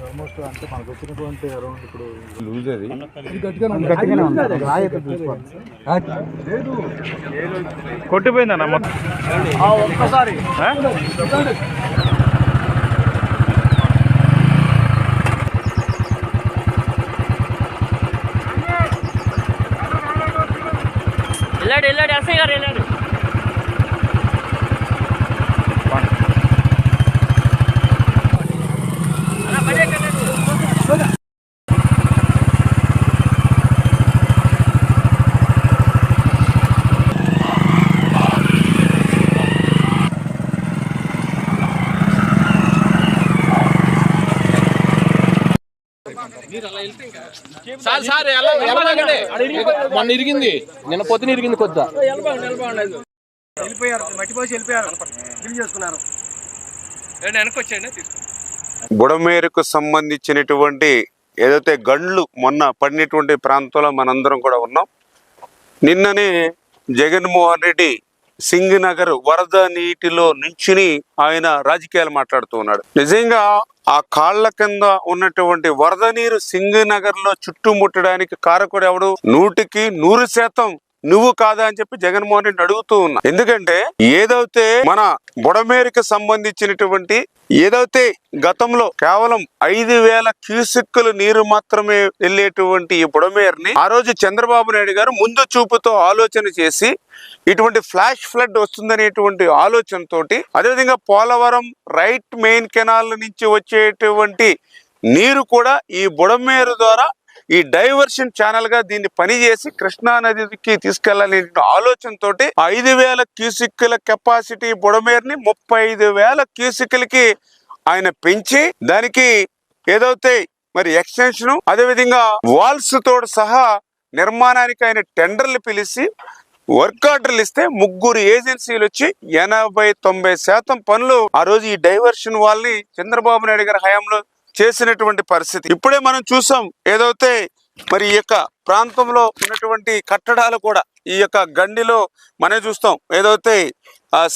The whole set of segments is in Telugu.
ఆల్మోస్ట్ అంటే మనకు వచ్చినటువంటి అరౌండ్ ఇప్పుడు లూజ్ అది కొట్టిపోయిందన్న మొత్తం ఒక్కసారి వెళ్ళాడు ఎస్ఐ గారు వెళ్ళాడు. సార్ మొన్న ఇరిగింది, నిన్న పొద్దున ఇరిగింది కొద్దిగా. బుడమేరుకు సంబంధించినటువంటి ఏదైతే గండ్లు మొన్న పడినటువంటి ప్రాంతంలో మనందరం కూడా ఉన్నాం. నిన్ననే జగన్మోహన్ రెడ్డి సింగనగర్ వరద నీటిలో నుంచుని ఆయన రాజకీయాలు మాట్లాడుతూ ఉన్నాడు. నిజంగా ఆ కాళ్ల కింద ఉన్నటువంటి వరద నీరు సింగనగర్ లో చుట్టుముట్టడానికి కారకుడు ఎవడు? 100% నువ్వు కాదా అని చెప్పి జగన్మోహన్ రెడ్డి అడుగుతూ ఉన్నా. ఎందుకంటే ఏదైతే మన బుడమేరుకి సంబంధించినటువంటి ఏదైతే గతంలో కేవలం 5,000 క్యూసెక్కుల నీరు మాత్రమే వెళ్ళేటువంటి ఈ బుడమేరుని ఆ రోజు చంద్రబాబు నాయుడు గారు ముందు చూపుతో ఆలోచన చేసి ఇటువంటి ఫ్లాష్ ఫ్లడ్ వస్తుందనేటువంటి ఆలోచనతోటి, అదేవిధంగా పోలవరం రైట్ మెయిన్ కెనాల్ నుంచి వచ్చేటువంటి నీరు కూడా ఈ బుడమేరు ద్వారా ఈ డైవర్షన్ ఛానల్ గా దీన్ని పనిచేసి కృష్ణా నదికి తీసుకెళ్లాలనే ఆలోచనతో 5,000 క్యూసిక్ల కెపాసిటీ బుడమేరుని 35,000 క్యూసిక్లకి ఆయన పెంచి దానికి ఏదైతే మరి ఎక్స్టెన్షన్ అదేవిధంగా వాల్స్ తోడు సహా నిర్మాణానికి ఆయన టెండర్లు పిలిచి వర్క్ ఆర్డర్లు ఇస్తే 3 ఏజెన్సీలు వచ్చి 80-90% పనులు ఆ రోజు ఈ డైవర్షన్ వాళ్ళని చంద్రబాబు నాయుడు గారి హయాంలో చేసినటువంటి పరిస్థితి. ఇప్పుడే మనం చూసాం ఏదైతే మరి ఈ యొక్క ప్రాంతంలో ఉన్నటువంటి కట్టడాలు కూడా ఈ యొక్క గండిలో మనం చూస్తాం. ఏదైతే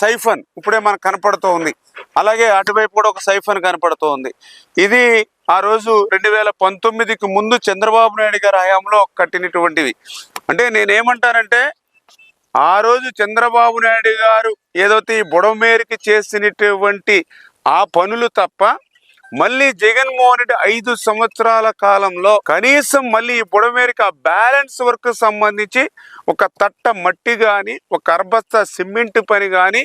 సైఫన్ ఇప్పుడే మనకు కనపడుతూ ఉంది, అలాగే అటువైపు కూడా ఒక సైఫన్ కనపడుతూ ఉంది. ఇది ఆ రోజు 2019కి ముందు చంద్రబాబు నాయుడు గారి హయాంలో కట్టినటువంటివి. అంటే నేనేమంటానంటే ఆ రోజు చంద్రబాబు నాయుడు గారు ఏదైతే ఈ బుడమేరుకి చేసినటువంటి ఆ పనులు తప్ప మళ్ళీ జగన్మోహన్ రెడ్డి 5 సంవత్సరాల కాలంలో కనీసం మళ్ళీ ఈ బుడమేరుకి ఆ బ్యాలెన్స్ వర్క్ సంబంధించి ఒక తట్ట మట్టి కానీ ఒక అర్బస్తా సిమెంట్ పని కానీ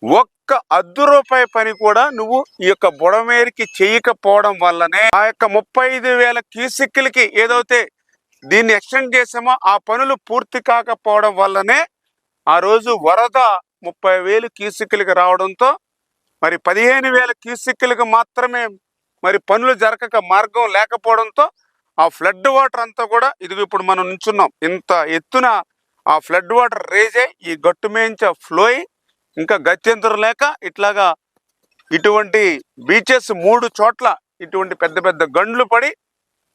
ఒక్క ₹1 పని కూడా నువ్వు ఈ యొక్క బుడమేరుకి చేయకపోవడం వల్లనే ఆ యొక్క 35,000 క్యూసెక్లకి ఏదైతే దీన్ని ఎక్స్టెండ్ చేసామో ఆ పనులు పూర్తి కాకపోవడం వల్లనే ఆ రోజు వరద 30,000 క్యూసెక్లకి రావడంతో మరి 15,000 క్యూసెక్లకు మాత్రమే మరి పనులు జరగక మార్గం లేకపోవడంతో ఆ ఫ్లడ్ వాటర్ అంతా కూడా ఇదిగో ఇప్పుడు మనం నించున్నాం. ఇంత ఎత్తున ఆ ఫ్లడ్ వాటర్ రేజ్ అయ్యి ఈ గట్టు మేంచ ఫ్లో అయ్యి ఇంకా గత్యంతరం లేక ఇట్లాగా ఇటువంటి బీచెస్ 3 చోట్ల ఇటువంటి పెద్ద పెద్ద గండ్లు పడి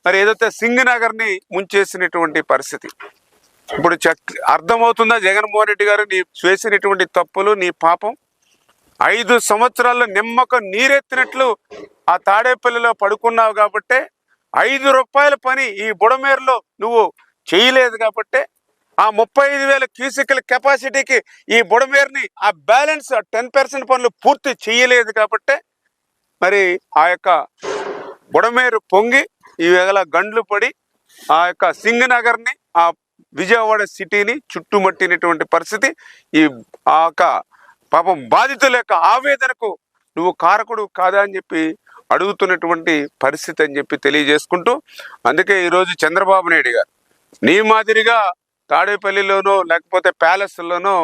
మరి ఏదైతే సింగనగర్ని ముంచేసినటువంటి పరిస్థితి. ఇప్పుడు అర్థమవుతుందా జగన్మోహన్ రెడ్డి గారు నీ చేసినటువంటి తప్పులు, నీ పాపం? 5 సంవత్సరాల్లో నిమ్మకం నీరెత్తినట్లు ఆ తాడేపల్లిలో పడుకున్నావు కాబట్టే ₹5 పని ఈ బుడమేరులో నువ్వు చేయలేదు కాబట్టే ఆ 35,000 క్యూసెక్ల కెపాసిటీకి ఈ బుడమేరుని ఆ బ్యాలెన్స్ 10% పనులు పూర్తి చేయలేదు కాబట్టే మరి ఆ యొక్క బుడమేరు పొంగి ఈ వేళ గండ్లు పడి ఆ యొక్క సింగనగర్ని ఆ విజయవాడ సిటీని చుట్టుముట్టినటువంటి పరిస్థితి. ఈ ఆ యొక్క పాపం బాధితుల యొక్క ఆవేదనకు నువ్వు కారకుడు కాదా అని చెప్పి అడుగుతున్నటువంటి పరిస్థితి అని చెప్పి తెలియజేసుకుంటూ, అందుకే ఈరోజు చంద్రబాబు నాయుడు గారు నీ మాదిరిగా తాడేపల్లిలోనో లేకపోతే ప్యాలెస్లోనో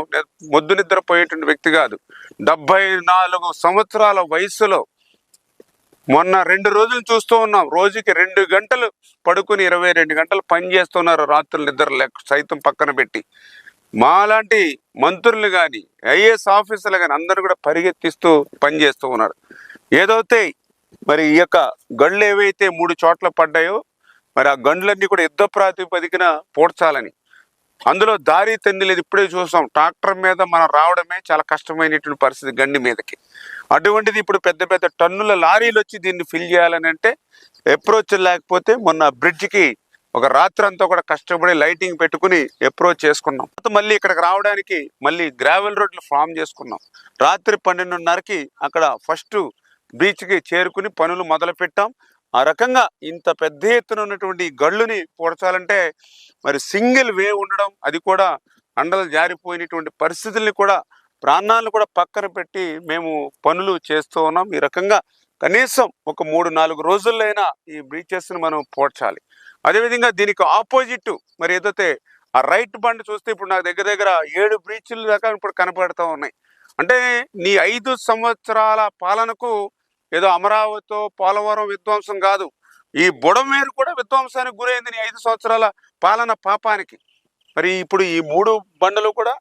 మొద్దు నిద్రపోయేటువంటి వ్యక్తి కాదు. 74 సంవత్సరాల వయసులో మొన్న 2 రోజులు చూస్తూ ఉన్నాం. రోజుకి 2 గంటలు పడుకుని 22 గంటలు పని చేస్తున్నారు, రాత్రులు నిద్ర సైతం పక్కన పెట్టి. మాలాంటి మంత్రులు కానీ ఐఏఎస్ ఆఫీసర్లు కానీ అందరూ కూడా పరిగెత్తిస్తూ పనిచేస్తూ ఉన్నారు. ఏదైతే మరి ఈ యొక్క గండ్లు ఏవైతే 3 చోట్ల పడ్డాయో మరి ఆ గండ్లన్నీ కూడా యుద్ధ ప్రాతిపదికన పూడ్చాలని అందులో దారి తెన్ని లేదు. ఇప్పుడే చూసాం, ట్రాక్టర్ మీద మనం రావడమే చాలా కష్టమైనటువంటి పరిస్థితి గండి మీదకి. అటువంటిది ఇప్పుడు పెద్ద పెద్ద టన్నుల లారీలు వచ్చి దీన్ని ఫిల్ చేయాలని అంటే అప్రోచ్ లేకపోతే మొన్న బ్రిడ్జికి ఒక రాత్రి అంతా కూడా కష్టపడి లైటింగ్ పెట్టుకుని అప్రోచ్ చేసుకున్నాం. మళ్ళీ ఇక్కడికి రావడానికి మళ్ళీ గ్రావెల్ రోడ్లు ఫామ్ చేసుకున్నాం. రాత్రి 12:30కి అక్కడ ఫస్ట్ బీచ్కి చేరుకుని పనులు మొదలు పెట్టాం. ఆ రకంగా ఇంత పెద్ద ఎత్తున ఉన్నటువంటి గళ్ళుని పూడ్చాలంటే మరి సింగిల్ వే ఉండడం, అది కూడా అండలు జారిపోయినటువంటి పరిస్థితుల్ని కూడా, ప్రాణాలను కూడా పక్కన పెట్టి మేము పనులు చేస్తూ ఉన్నాం. ఈ రకంగా కనీసం ఒక 3-4 రోజుల్లో అయినా ఈ బ్రీచెస్ని మనం పూడ్చాలి. అదేవిధంగా దీనికి ఆపోజిట్ మరి ఏదైతే ఆ రైట్ బండ్ చూస్తే ఇప్పుడు నాకు దగ్గర దగ్గర 7 బ్రీచ్లు దాకా ఇప్పుడు కనపడుతూ ఉన్నాయి. అంటే నీ 5 సంవత్సరాల పాలనకు ఏదో అమరావతితో పోలవరం విధ్వంసం కాదు, ఈ బుడమేరు కూడా విధ్వంసానికి గురైంది నీ 5 సంవత్సరాల పాలన పాపానికి. మరి ఇప్పుడు ఈ 3 బండలు కూడా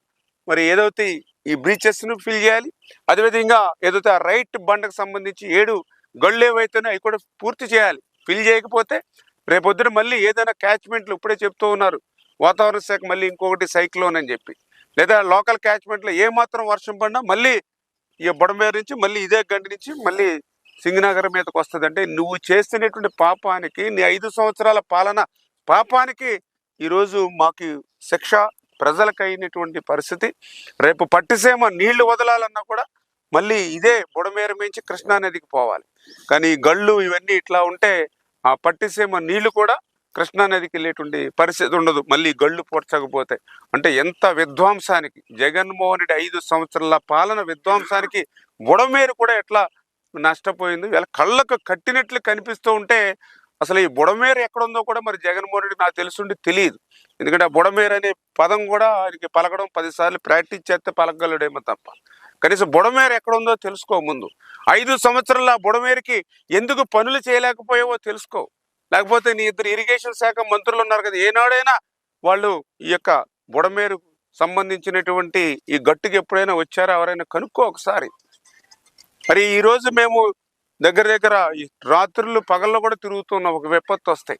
మరి ఏదైతే ఈ బ్రీచెస్ను ఫిల్ చేయాలి. అదేవిధంగా ఏదైతే ఆ రైట్ బండకు సంబంధించి 7 గళ్ళు ఏవైతేనో అవి కూడా పూర్తి చేయాలి. ఫిల్ చేయకపోతే రేపొద్దున మళ్ళీ ఏదైనా క్యాచ్మెంట్లు, ఇప్పుడే చెప్తూ ఉన్నారు వాతావరణ శాఖ, మళ్ళీ ఇంకొకటి సైక్లోన్ అని చెప్పి, లేదా లోకల్ క్యాచ్మెంట్లో ఏమాత్రం వర్షం పడినా మళ్ళీ ఈ బుడమేరు నుంచి మళ్ళీ ఇదే గండి నుంచి మళ్ళీ సింగనగర్ మీదకి వస్తుంది. అంటే నువ్వు చేస్తున్నటువంటి పాపానికి, నీ 5 సంవత్సరాల పాలన పాపానికి ఈరోజు మాకు శిక్ష ప్రజలకు అయినటువంటి పరిస్థితి. రేపు పట్టిసీమ నీళ్లు వదలాలన్నా కూడా మళ్ళీ ఇదే బుడమేరు మించి కృష్ణానదికి పోవాలి. కానీ ఈ గళ్ళు ఇవన్నీ ఇట్లా ఉంటే ఆ పట్టిసీమ నీళ్లు కూడా కృష్ణానదికి వెళ్ళేటువంటి పరిస్థితి ఉండదు మళ్ళీ గళ్ళు పూడ్చకపోతే. అంటే ఎంత విధ్వంసానికి, జగన్మోహన్ రెడ్డి 5 సంవత్సరాల పాలన విధ్వంసానికి బుడమేరు కూడా ఎట్లా నష్టపోయింది. వీళ్ళ కళ్ళకు కట్టినట్లు కనిపిస్తూ ఉంటే అసలు ఈ బుడమేరు ఎక్కడుందో కూడా మరి జగన్మోహన్ రెడ్డి నాకు తెలుసుండి తెలియదు. ఎందుకంటే ఆ బుడమేరు అనే పదం కూడా ఆయనకి పలకడం 10 సార్లు ప్రాక్టీస్ చేస్తే పలకగలడేమో తప్ప కనీసం బుడమేరు ఎక్కడుందో తెలుసుకో. ముందు 5 సంవత్సరాల బుడమేరుకి ఎందుకు పనులు చేయలేకపోయావో తెలుసుకో. లేకపోతే నీ ఇద్దరు ఇరిగేషన్ శాఖ మంత్రులు ఉన్నారు కదా, ఏనాడైనా వాళ్ళు ఈ యొక్క బుడమేరు సంబంధించినటువంటి ఈ గట్టుకి ఎప్పుడైనా వచ్చారో ఎవరైనా కనుక్కో ఒకసారి. మరి ఈరోజు మేము దగ్గర దగ్గర రాత్రులు పగల్లో కూడా తిరుగుతున్నాం. ఒక విపత్తు వస్తాయి,